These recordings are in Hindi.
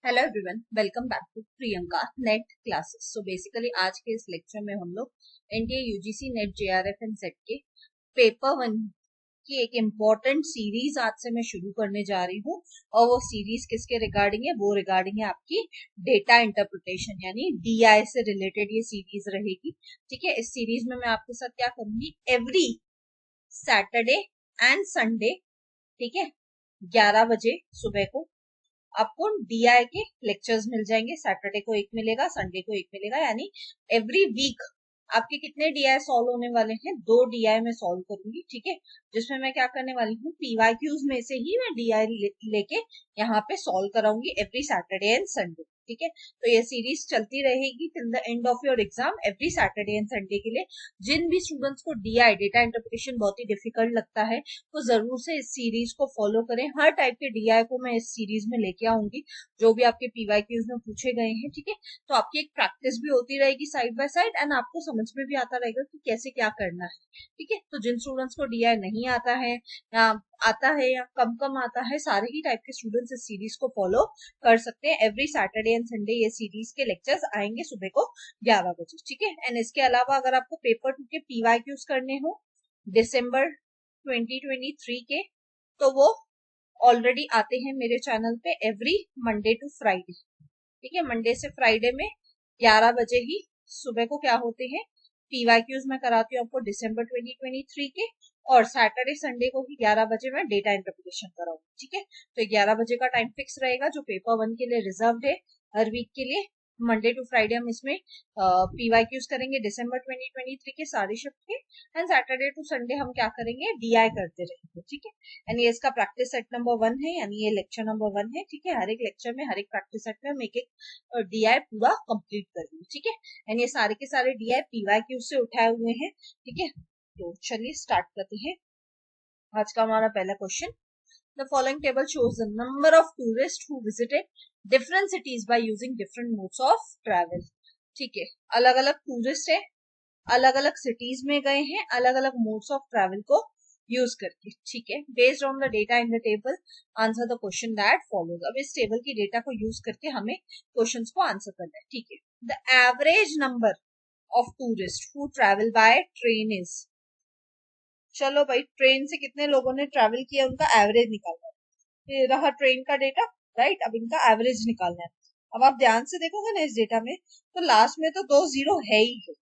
Hello everyone, welcome back to Priyanka net classes. So basically आज के इस लेक्चर में हम लोग NTA UGC NET JRF and SET के पेपर 1 की एक इम्पॉर्टेंट सीरीज आज से मैं शुरू करने जा रही हूँ। और वो सीरीज किसके रिगार्डिंग है? वो रिगार्डिंग है आपकी डेटा इंटरप्रिटेशन यानी डीआई से रिलेटेड ये सीरीज रहेगी। ठीक है, इस सीरीज में मैं आपके साथ क्या करूंगी, एवरी सैटरडे एंड संडे, ठीक है, 11 बजे सुबह को आपको डीआई के लेक्चर्स मिल जाएंगे। सैटरडे को एक मिलेगा, संडे को एक मिलेगा, यानी एवरी वीक आपके कितने डीआई सॉल्व होने वाले हैं? 2 डीआई में सॉल्व करूंगी। ठीक है, जिसमें मैं क्या करने वाली हूँ, पीवाईक्यूज में से ही मैं डीआई लेके यहाँ पे सॉल्व कराऊंगी एवरी सैटरडे एंड संडे। ठीक है, तो ये सीरीज चलती रहेगी till the end of your exam every Saturday and Sunday के लिए। जिन भी स्टूडेंट्स को डीआई डेटा इंटरप्रिटेशन बहुत ही डिफिकल्ट लगता है तो जरूर से इस सीरीज को फॉलो करें। हर टाइप के डीआई को मैं इस सीरीज में लेके आऊंगी जो भी आपके पीवाईक्यूज में पूछे गए हैं। ठीक है, तो आपकी एक प्रैक्टिस भी होती रहेगी साइड बाय साइड एंड आपको समझ में भी आता रहेगा कि कैसे क्या करना है। ठीक है, तो जिन स्टूडेंट्स को डीआई नहीं आता है या आता है या कम कम आता है, सारे ही टाइप के स्टूडेंट्स इस सीरीज को फॉलो कर सकते हैं। एवरी सैटरडे एंड संडे ये सीरीज के लेक्चर्स आएंगे सुबह को 11 बजे। ठीक है, एंड इसके अलावा अगर आपको पेपर 2 के पीवाईक्यूज करने हो दिसंबर 2023 के, तो वो ऑलरेडी आते हैं मेरे चैनल पे एवरी मंडे टू फ्राइडे। ठीक है, मंडे से फ्राइडे में 11 बजे ही सुबह को क्या होते हैं, पीवाईक्यूज में कराती हूँ आपको दिसंबर 2023 के, और सैटरडे संडे को ही 11 बजे मैं डेटा इंटरप्रिटेशन कराऊंगी। ठीक है, तो 11 बजे का टाइम फिक्स रहेगा जो पेपर 1 के लिए रिजर्व है हर वीक के लिए। मंडे टू फ्राइडे हम इसमें पीवाईक्यूज करेंगे दिसंबर 2023 के सारे शिफ्ट के, एंड सैटरडे टू संडे हम क्या करेंगे, डीआई करते रहेंगे। ठीक है, एंड ये इसका प्रैक्टिस सेट नंबर 1 है, यानी ये लेक्चर नंबर 1 है। ठीक है, हर एक लेक्चर में हर एक प्रैक्टिस सेट में हम एक एक डीआई पूरा कंप्लीट करेंगे। ठीक है, एंड ये सारे के सारे डीआई पीवाईक्यू से उठाए हुए हैं। ठीक है, तो चलिए स्टार्ट करते हैं। आज का हमारा पहला question, The following table shows the number of tourists who visited different cities by using different modes of travel. ठीक है, अलग अलग टूरिस्ट है, अलग अलग सिटीज में गए हैं, अलग अलग मोड्स ऑफ ट्रैवल को यूज करके। ठीक है, based on the data in the table answer the question that follows. अब इस टेबल की डेटा को यूज करके हमें क्वेश्चंस को आंसर करना है। ठीक है, the average number of tourist who travel by train is. चलो भाई, ट्रेन से कितने लोगों ने ट्रैवल किया उनका एवरेज निकालना है। ये रहा ट्रेन का डेटा, राइट। अब इनका एवरेज निकालना है। अब आप ध्यान से देखोगे ना इस डेटा में, तो लास्ट में तो 2 जीरो है ही है,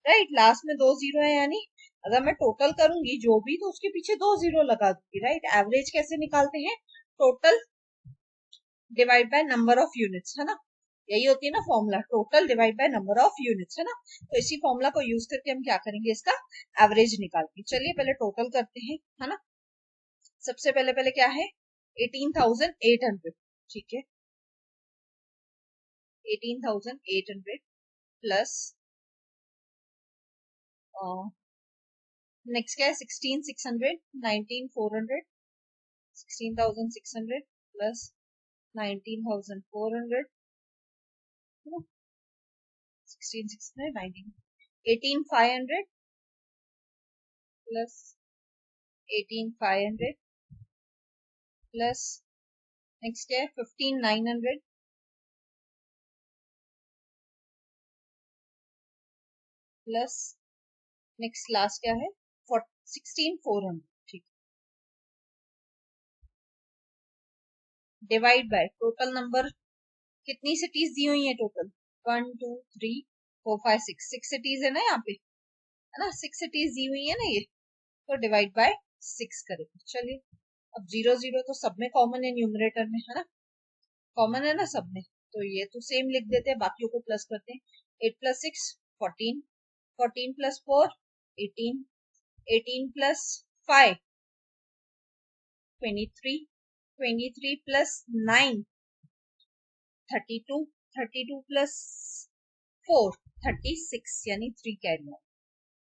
राइट। लास्ट में 2 जीरो है, यानी अगर मैं टोटल करूंगी जो भी तो उसके पीछे 2 जीरो लगा दूंगी, राइट। एवरेज कैसे निकालते हैं? Total divide by number of units, है ना। यही होती है ना formula, total divide by number of units, है ना। तो इसी फॉर्मूला को यूज करके हम क्या करेंगे, इसका एवरेज निकालेंगे। चलिए पहले टोटल करते हैं, है ना। सबसे पहले पहले क्या है, 18,800। ठीक है, 18,800 प्लस नेक्स्ट क्या है, 16,600, 19,400, 16,600 प्लस 19,400, 16,600, 18,500 प्लस 18,500 प्लस नेक्स्ट क्या है, 15,900 प्लस नेक्स्ट लास्ट क्या है, 16,400। ठीक, डिवाइड बाय टोटल नंबर, कितनी सिटीज दी हुई है टोटल, 1 2 3 4 5 6, 6 सिटीज है ना यहाँ पे, है ना। 6 सिटीज दी हुई है ना ये, तो डिवाइड बाय 6 करेंगे। चलिए, अब 0 0 तो सब में कॉमन है, न्यूमरेटर में, है ना, कॉमन है ना सब में, तो ये तो सेम लिख देते हैं, बाकियों को प्लस करते हैं। 8 plus 6 14, 14 plus 4 18, 18 plus 5 23, 23 plus 9 32, 32 plus 4 36, यानी 3 कैरी ऑन।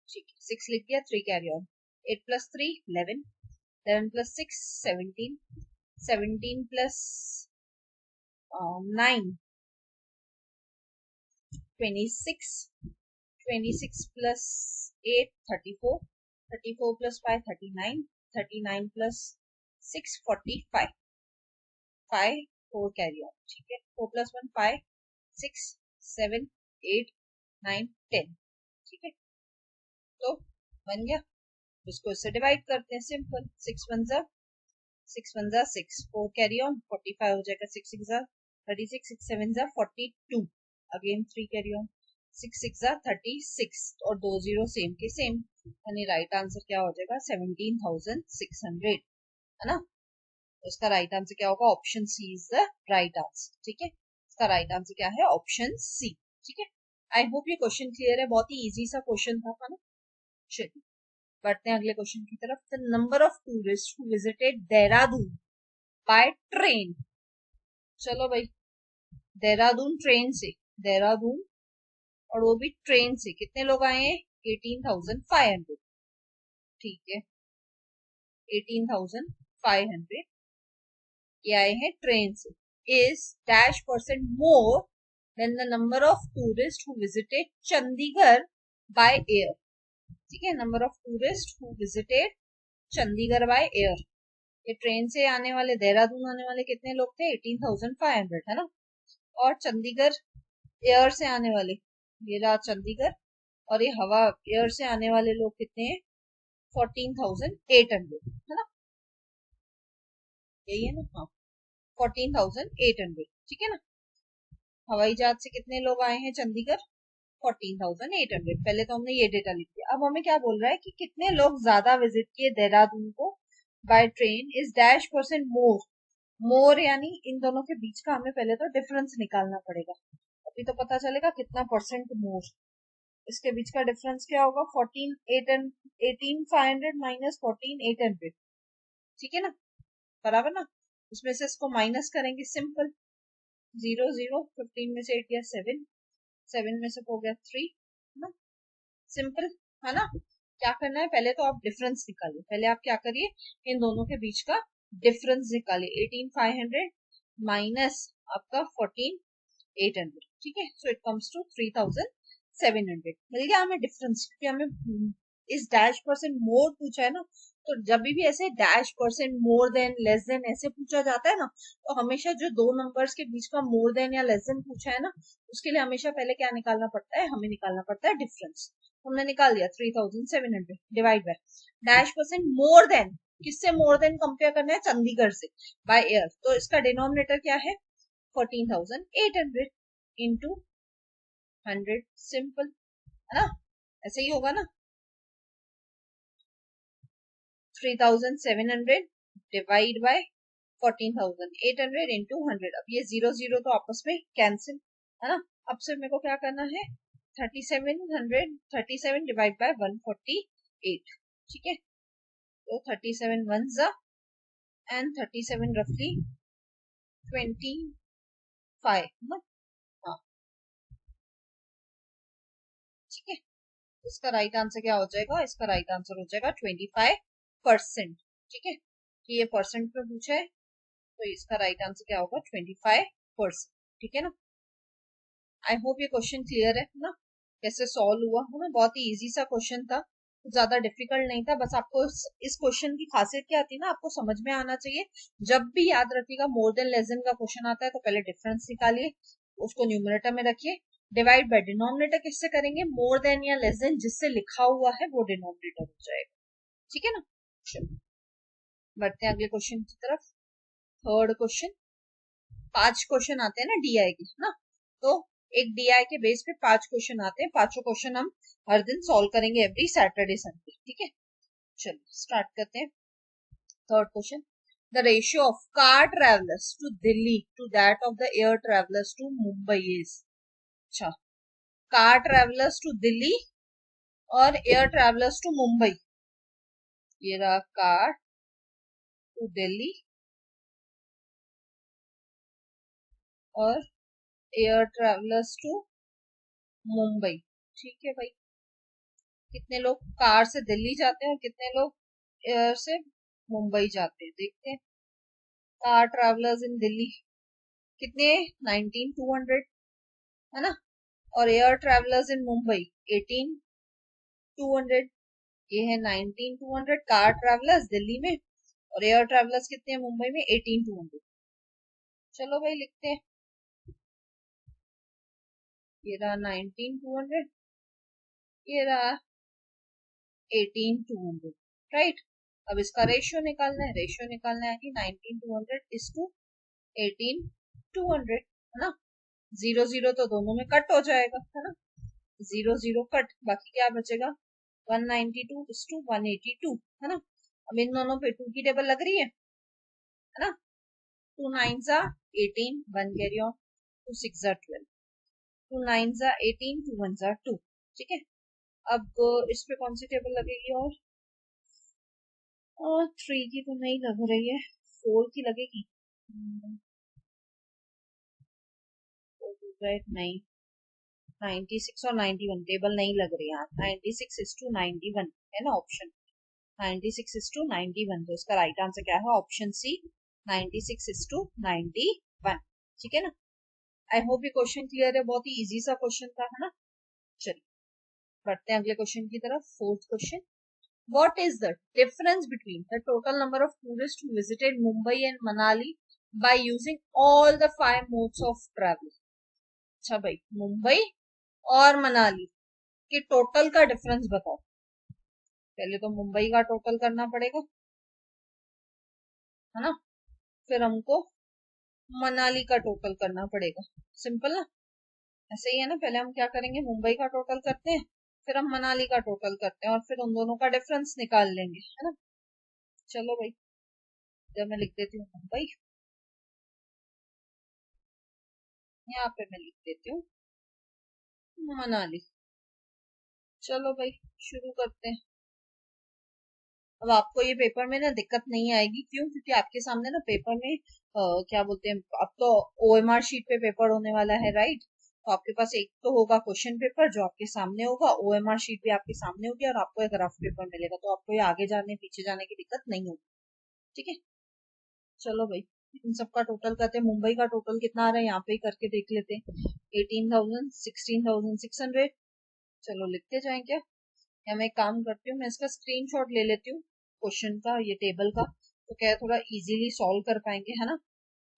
ठीक है, 6 लिख दिया, 3 carry on. 8 plus 3 11, 11 plus 6 17, 17 plus 9 26, 26 plus 8 34, 34 plus 5 39, 39 plus 6 45, 5 4 carry on, ठीक है। 4 + 1 5 6 7 8 9 10, ठीक है। तो बन गया, इसको इससे डिवाइड करते हैं, सिंपल। 6 1 जा 6, 4 कैरी ऑन 45 हो जाएगा, 6 6 जा 36, 6 7 जा 42, अगेन 3 कैरी ऑन 6 6 जा 36, और 2 0 सेम के सेम, यानी राइट आंसर क्या हो जाएगा 17,600, है ना। तो इसका राइट आंसर क्या होगा, option C is the right answer, ठीक है। इसका राइट आंसर क्या है, ऑप्शन सी, ठीक है। आई होप ये क्वेश्चन क्लियर है, बहुत ही इजी सा क्वेश्चन था, है ना। चलिए बढ़ते हैं अगले क्वेश्चन की तरफ। The number of tourist who visited Dehradun by train, चलो भाई, देहरादून ट्रेन से, देहरादून और वो भी ट्रेन से, कितने लोग आए हैं, 18,500, ठीक है। 18,500 ये आए हैं ट्रेन से, is -% more than the number of tourist who visited Chandigarh by air, ठीक है। Number of tourist who visited Chandigarh by air, ये ट्रेन से आने वाले, देहरादून आने वाले कितने लोग थे, 18,500, है ना। और चंडीगढ़ एयर से आने वाले, ये रहा चंडीगढ़, और ये हवा एयर से आने वाले लोग कितने हैं, 14,800, है ना, यही है ना, हाँ 14,800, ठीक है ना। हवाई जहाज से कितने लोग आए हैं चंडीगढ़, 14,800, पहले तो हमने ये डेटा लिख दिया। अब हमें क्या बोल रहा है कि कितने लोग ज्यादा विजिट किए देहरादून को बाय ट्रेन, इज -% मोर, मोर यानी इन दोनों के बीच का हमें पहले तो डिफरेंस निकालना पड़ेगा, अभी तो पता चलेगा कितना परसेंट मोर, इसके बीच का डिफरेंस क्या होगा, 18,500 माइनस 14,800, ठीक है ना, बराबर ना। उसमें से इसको माइनस करेंगे, सिंपल, 0 0, 15 में से 8 गया 7, 7 में से हो गया 3, है ना, सिंपल, है ना। क्या करना है, पहले तो आप डिफरेंस निकालिए, पहले आप क्या करिए, इन दोनों के बीच का डिफरेंस निकालिए, 18,500 माइनस आपका 14,800, ठीक है। सो इट कम्स टू 3,700, मिल गया हमें डिफरेंस, क्योंकि हमें इस -% मोर पूछा है ना, तो जब भी ऐसे -% मोर देन लेस देन ऐसे पूछा जाता है ना, तो हमेशा जो दो नंबर्स के बीच का मोर देन या लेस देन पूछा है ना, उसके लिए हमेशा पहले क्या निकालना पड़ता है, हमें निकालना पड़ता है डिफरेंस। हमने निकाल दिया 3,700 डिवाइड बाय -% मोर देन, किससे मोर देन कंपेयर करना है, चंडीगढ़ से बाय एयर, तो इसका डिनोमिनेटर क्या है, 14,800 इंटू 100, सिंपल, है ना, ऐसे ही होगा ना। 3,700 डिवाइड बाय 14,800 इंटू 100, अब ये 0 0 तो आपस में कैंसिल, है ना। अब से मेरे को क्या करना है, 37 डिवाइड बाय 148, ठीक है। तो 37 1 जा एंड 37 रफली 25, ना, हाँ, ठीक है। इसका राइट आंसर क्या हो जाएगा, इसका राइट आंसर हो जाएगा 25%, ठीक है। कि ये परसेंट में पूछा है, तो इसका राइट आंसर क्या होगा, 25%, ठीक है ना। आई होप ये क्वेश्चन क्लियर है ना, कैसे सॉल्व हुआ, है ना, बहुत ही इजी सा क्वेश्चन था, ज्यादा डिफिकल्ट नहीं था। बस आपको इस क्वेश्चन की खासियत क्या आती है ना, आपको समझ में आना चाहिए। जब भी याद रखिएगा मोर देन लेस देन का क्वेश्चन आता है, तो पहले डिफरेंस निकालिए, उसको न्यूमरेटर में रखिए, डिवाइड बाय डिनोमिनेटर किससे करेंगे, मोर देन या लेस देन जिससे लिखा हुआ है वो डिनोमिनेटर हो जाएगा, ठीक है ना। चलो बढ़ते हैं अगले क्वेश्चन की तरफ। थर्ड क्वेश्चन, 5 क्वेश्चन आते हैं ना डीआई के, ना, तो एक डीआई के बेस पे 5 क्वेश्चन आते हैं, पांचों क्वेश्चन हम हर दिन सॉल्व करेंगे, एवरी सैटरडे संडे, ठीक है। चलो स्टार्ट करते हैं। Third question, the ratio of car travellers to Delhi to that of the air travellers to Mumbai is, अच्छा, कार ट्रेवलर्स टू दिल्ली और एयर ट्रेवलर्स टू मुंबई, ये रहा कार टू दिल्ली और एयर ट्रेवलर्स टू मुंबई, ठीक है भाई। कितने लोग कार से दिल्ली जाते हैं और कितने लोग एयर से मुंबई जाते हैं, देखते हैं। कार ट्रेवलर्स इन दिल्ली कितने, 19,200, है ना, और एयर ट्रेवलर्स इन मुंबई 18,200, ये है 19,200 कार ट्रेवलर्स दिल्ली में, और एयर ट्रेवलर्स कितने हैं मुंबई में, 18,200। चलो भाई लिखते हैं, ये रहा 19,200, ये रहा 18,200, राइट। अब इसका रेशियो निकालना है, रेशियो निकालना है कि 19,200 इज टू 18,200, है ना। 0 0 तो दोनों में कट हो जाएगा, है ना, 0 0 कट, बाकी क्या बचेगा 192 इज टू 182, है ना। अब इन दोनों पे 2 की टेबल लग रही है ना। 2 9s are 18, 1 carry on, 2 6s are 12, 2 9s are 18, 2 1s are 2, ठीक है। अब इस पे कौन सी टेबल लगेगी, और 3 की तो नहीं लग रही है, 4 की लगेगी, नहीं, 96 और 91 टेबल नहीं लग रही है, 96 इज टू 91 है ना ऑप्शन, 96 इज टू 91, तो इसका राइट आंसर क्या है, ऑप्शन सी, 96 इज टू 91, ठीक है ना। आई होप ये क्वेश्चन क्लियर है, बहुत ही इजी सा क्वेश्चन था, है ना। चलिए बढ़ते हैं अगले क्वेश्चन की तरफ, fourth question. What is the difference between the total number of tourists who visited Mumbai and Manali by using all the 5 modes of travel? अच्छा भाई, मुंबई और मनाली के टोटल का डिफरेंस बताओ। पहले तो मुंबई का टोटल करना पड़ेगा, है ना, फिर हमको मनाली का टोटल करना पड़ेगा। सिंपल ना, ऐसे ही है ना। पहले हम क्या करेंगे, मुंबई का टोटल करते हैं, फिर हम मनाली का टोटल करते हैं, और फिर उन दोनों का डिफरेंस निकाल लेंगे, है ना। चलो भाई, जब मैं लिख देती हूँ मुंबई, यहाँ पे मैं लिख देती हूँ मनाली। चलो भाई शुरू करते हैं। अब आपको ये पेपर में ना दिक्कत नहीं आएगी, क्यों, क्योंकि आपके सामने ना पेपर में क्या बोलते हैं, अब तो ओएमआर शीट पे पेपर होने वाला है, राइट। तो आपके पास एक तो होगा क्वेश्चन पेपर जो आपके सामने होगा, ओएमआर शीट भी आपके सामने होगी, और आपको एक रफ पेपर मिलेगा, तो आपको ये आगे जाने पीछे जाने की दिक्कत नहीं होगी, ठीक है। चलो भाई, इन सबका टोटल करते हैं। मुंबई का टोटल कितना आ रहा है यहाँ पे ही करके देख लेते हैं, 18,000, 16,600। चलो लिखते जाएं क्या, या मैं एक काम करती हूँ, मैं इसका स्क्रीनशॉट ले लेती हूँ क्वेश्चन का, ये टेबल का, तो क्या है थोड़ा इजीली सॉल्व कर पाएंगे, है ना।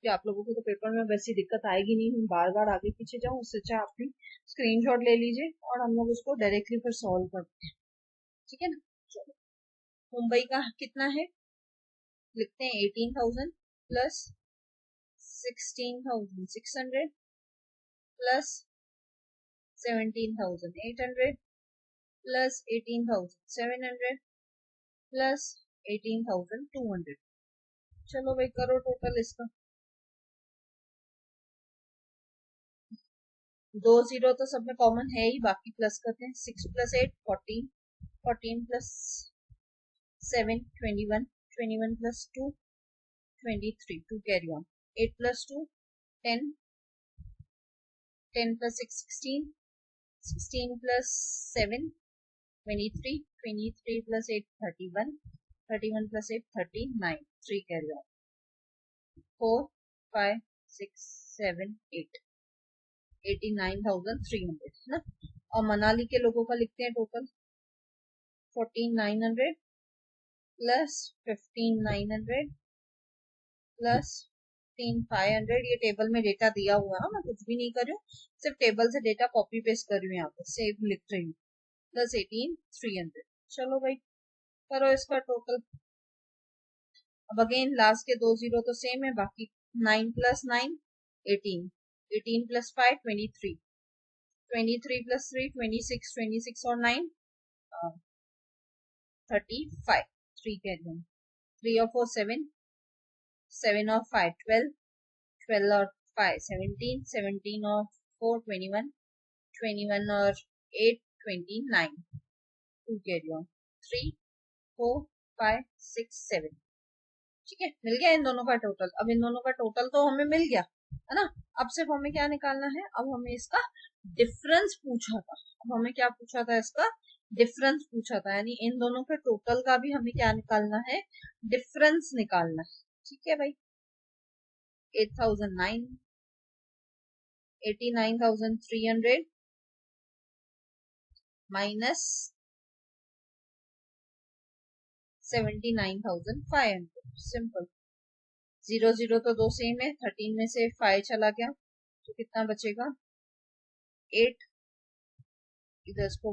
कि आप लोगों को तो पेपर में वैसी दिक्कत आएगी नहीं, हम बार बार आगे पीछे जाऊँ, उससे अच्छा आप भी स्क्रीनशॉट ले लीजिए और हम लोग उसको डायरेक्टली फिर सॉल्व करते हैं, ठीक है ना। चलो, मुंबई का कितना है, लिखते हैं 18,000 प्लस 16,600 प्लस 17,800 प्लस 18,700 प्लस 18,200। चलो भाई करो टोटल इसका, 2 0 तो सब में कॉमन है ही, बाकी प्लस करते हैं, 6 + 8 14, 14 + 7 21, 21 + 2 23, 2 कैरी ऑन, 8 + 2 10, 10 + 6 16, 16 + 7 23, 23 + 8 31, 31 + 8 39, 3 कैरी ऑन, 4 5 6 7 8, 89,300, है ना। और मनाली के लोगों का लिखते हैं टोटल, 14,900 प्लस 15,900 प्लस 15,500। ये टेबल में डेटा दिया हुआ है, मैं कुछ भी नहीं कर रही हूँ, सिर्फ टेबल से डेटा कॉपी पेस्ट कर रही हूँ, यहाँ पे सेव लिख रही हूँ, प्लस 18,300। चलो भाई करो इसका टोटल। अब अगेन लास्ट के 2 0 तो सेम है, बाकी 9 + 9 18, 18 + 5 23, 23 + 3 26, 26 और 9 35, 3 कैरी ऑन, 3 और 4 7, 7 और 5 12, 12 और 5 17, 17 और 4 21, 21 और 8 29, 2 कैरी ऑन, 3 4 5 6 7, ठीक है। मिल गया इन दोनों का टोटल। अब इन दोनों का टोटल तो हमें मिल गया, है ना। अब सिर्फ हमें क्या निकालना है, अब हमें इसका डिफरेंस पूछा था, अब हमें क्या पूछा था, इसका डिफरेंस पूछा था, यानी इन दोनों के टोटल का भी हमें क्या निकालना है, डिफरेंस निकालना है, ठीक है भाई। 8,009, 89,300 माइनस 79,500, सिंपल, जीरो जीरो तो दो सेम है, 13 में से 5 चला गया तो कितना बचेगा 8। इधर इसको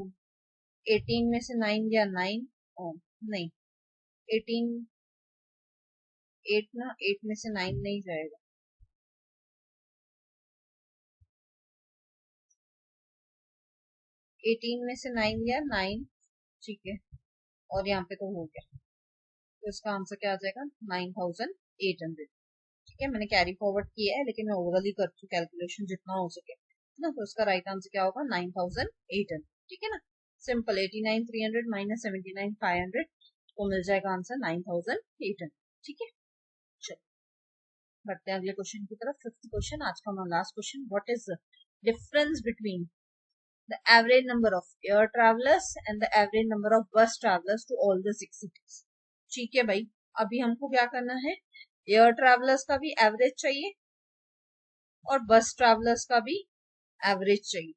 18 में से 9 गया 9, ओ नहीं 18, 8 ना, 8 में से 9 नहीं जाएगा, 18 में से 9 गया 9, ठीक है, और यहाँ पे तो हो गया, तो इसका आंसर क्या आ जाएगा 9800। ठीक है, मैंने कैरी फॉरवर्ड किया है लेकिन मैं ओवरऑल ही कर चुकी कैलकुलेशन जितना हो सके ना, तो इसका राइट आंसर क्या होगा 9800। ठीक है ना, सिंपल, 89,300 माइनस 79,500 को मिल जाएगा आंसर 9800। ठीक है, चलो बढ़ते हैं अगले क्वेश्चन की तरफ। फिफ्थ क्वेश्चन, आज का हमारा last question, what is the difference between the average number of air travellers and the average number of bus travellers to all the 6 cities. ठीक है भाई, अभी हमको क्या करना है, एयर ट्रैवलर्स का भी एवरेज चाहिए और बस ट्रैवलर्स का भी एवरेज चाहिए।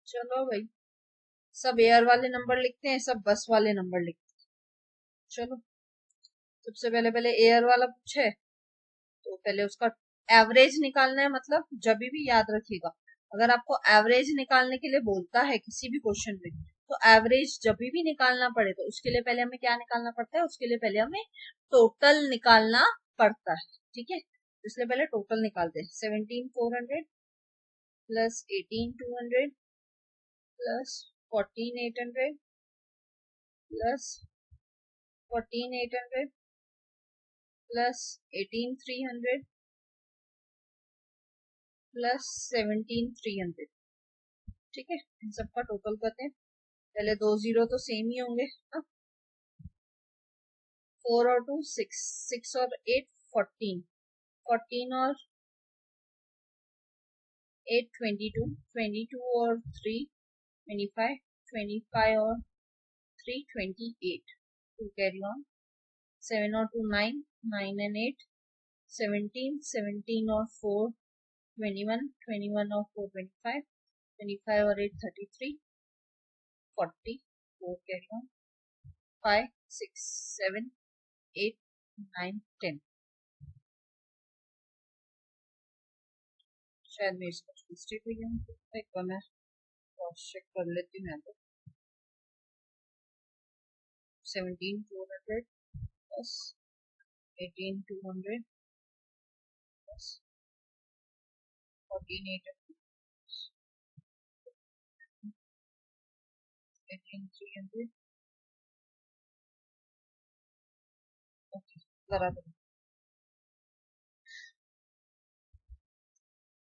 चलो भाई, सब एयर वाले नंबर लिखते हैं, सब बस वाले नंबर लिखते हैं। चलो, सबसे पहले पहले एयर वाला पूछे तो पहले उसका एवरेज निकालना है, मतलब जब भी याद रखिएगा, अगर आपको एवरेज निकालने के लिए बोलता है किसी भी क्वेश्चन में, तो एवरेज जब भी निकालना पड़े तो उसके लिए पहले हमें क्या निकालना पड़ता है, उसके लिए पहले हमें टोटल निकालना पड़ता है। ठीक है, इसलिए पहले टोटल निकालते हैं, 17,400 plus 18,200 plus 14,800 plus 14,800 plus 18,300 plus 17,300। ठीक है, इन सबका टोटल करते हैं, पहले दो जीरो तो सेम ही होंगे ना, 4 और 2 6, 6 और 8 14, 14 और 8 22, 22 और 3 25, 25 और 3 28, 2 कैरी ऑन, 7 और 2 9, 9 एंड 8 17, 17 और 4 21, 21 और 4 25, 25 और 8 33, 40, 4 कैरी ऑन, 5 6 7 8 9 10। शायद मेरे से कुछ मिस्टेक हुई है, एक बार मैं क्रॉस चेक कर लेती हूँ। तो 17,400 प्लस 18,200 प्लस 14,800 18,300, ओके बराबर,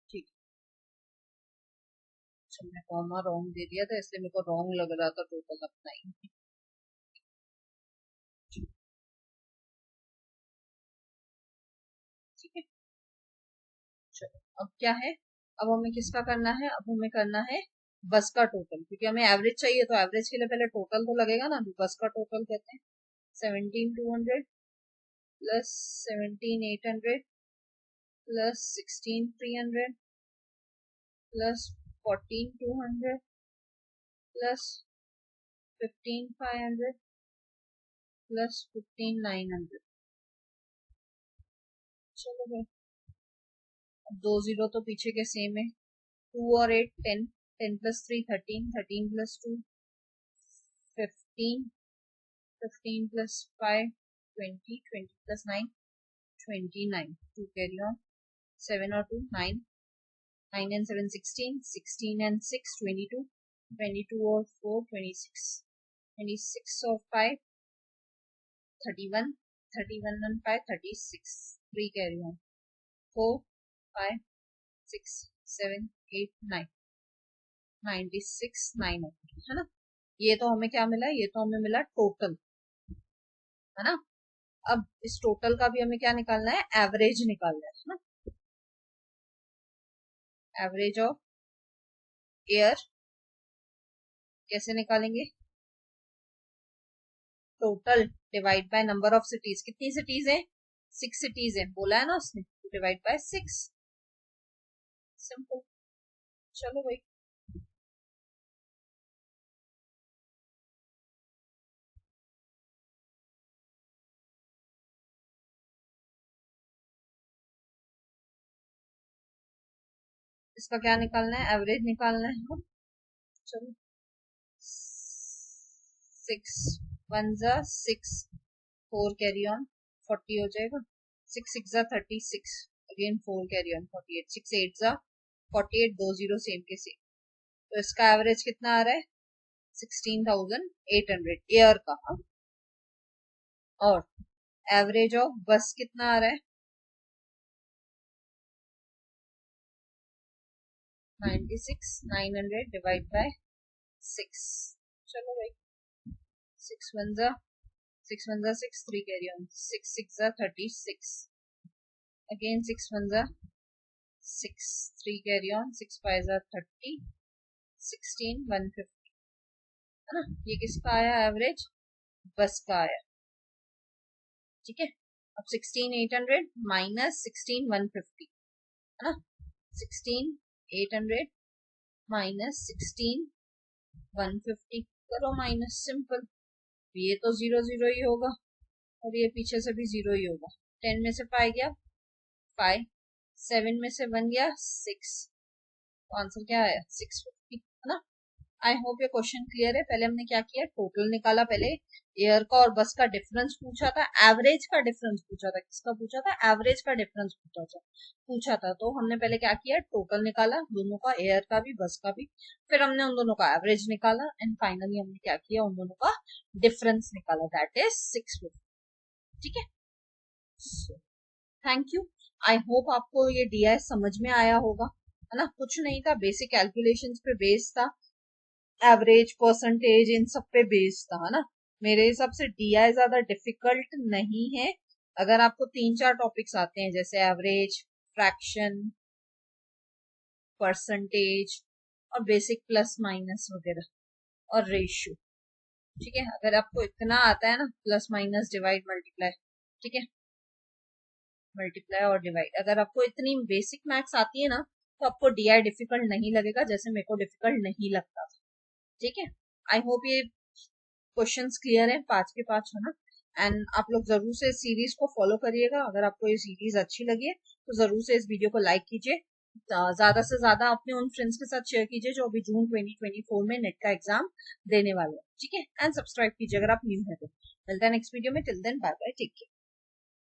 ठीक है। अच्छा, मैं कॉमा रॉन्ग दे दिया था इसलिए मेरे को रॉन्ग लग रहा था टोटल अपना ही। ठीक है, चलो अब क्या है, अब हमें किसका करना है, अब हमें करना है बस का टोटल, क्योंकि हमें एवरेज चाहिए तो एवरेज के लिए पहले टोटल तो लगेगा ना, बस का टोटल कहते हैं 17,200 plus 17,800 plus 16,300 plus 14,200 plus 15,500 plus 15,900। चलो भाई, अब दो जीरो तो पीछे के सेम है, 2 और 8 10, 10 plus 3 13, 13 plus 2 15, 15 plus 5 20, 20 plus 9 29, 2 carry on, 7 और 2 9, 9 and 7 16, 16 and 6 22, 22 और 4 26, 26 और 5 31, 31 and 5 36, 3 carry on, 4 5 6 7 8 9, 96 900, है ना। ये तो हमें क्या मिला, ये तो हमें मिला टोटल, है ना। अब इस टोटल का भी हमें क्या निकालना है, एवरेज निकालना है ना, एवरेज ऑफ एयर कैसे निकालेंगे, total divide by number of cities, कितनी सिटीज है, 6 सिटीज है, बोला है ना उसने, डिवाइड बाय 6, सिंपल। चलो भाई, इसका क्या निकालना है, एवरेज निकालना है। हाँ, चलो 6 1 6 4 कैरी ऑन 40 हो जाएगा। 6 6 36 अगेन 4 कैरी ऑन 48 6 8 48 2 0 सेम के सेम। तो इसका एवरेज कितना आ रहा है 16,800 एयर का। हाँ? और एवरेज ऑफ बस कितना आ रहा है 96,900 डिवाइड बाय 6। चलो भाई 6 1 6 3 carry on 6 6 36 again 6 1 6 3 carry on 6 5 30 16 150 है ना। ये किसका आया एवरेज, बस का आया। ठीक है, अब 16,800 माइनस 16,150 है ना। 16,800 माइनस 16,150 करो माइनस, सिंपल। ये तो 0 0 ही होगा और ये पीछे से भी 0 ही होगा। 10 में से 5 गया 5, 7 में से 1 गया 6, तो आंसर क्या आया 650 है ना। आई होप ये क्वेश्चन क्लियर है। पहले हमने क्या किया, टोटल निकाला, पहले एयर का और बस का डिफरेंस पूछा था, एवरेज का डिफरेंस पूछा था। किसका पूछा था, एवरेज का डिफरेंस पूछा था। तो हमने पहले क्या किया, टोटल निकाला दोनों का, एयर का भी बस का भी। फिर हमने उन दोनों का एवरेज निकाला एंड फाइनली हमने क्या किया, उन दोनों का डिफरेंस निकाला, दैट इज 650। ठीक है, थैंक यू। आई होप आपको ये डीआई समझ में आया होगा, है ना। कुछ नहीं था, बेसिक कैलकुलेशंस पे बेस्ड था, एवरेज परसेंटेज इन सब पे बेस्ड था, है ना। मेरे हिसाब से डीआई ज्यादा डिफिकल्ट नहीं है। अगर आपको 3 4 टॉपिक्स आते हैं जैसे एवरेज, फ्रैक्शन, परसेंटेज और बेसिक प्लस माइनस वगैरह और रेशियो, ठीक है, अगर आपको इतना आता है ना, प्लस माइनस डिवाइड मल्टीप्लाई, ठीक है, मल्टीप्लाई और डिवाइड, अगर आपको इतनी बेसिक मैथ्स आती है ना, तो आपको डीआई डिफिकल्ट नहीं लगेगा, जैसे मेरे को डिफिकल्ट नहीं लगता था। ठीक है, आई होप ये क्वेश्चंस क्लियर है, 5 के 5 है ना। एंड आप लोग जरूर से इस सीरीज को फॉलो करिएगा। अगर आपको ये सीरीज अच्छी लगी है तो जरूर से इस वीडियो को लाइक कीजिए, ज्यादा से ज्यादा अपने उन फ्रेंड्स के साथ शेयर कीजिए जो अभी जून 2024 में नेट का एग्जाम देने वाले हैं। ठीक है, एंड सब्सक्राइब कीजिए अगर आप न्यू है तो। मिलता है नेक्स्ट वीडियो में, till then bye bye, take care.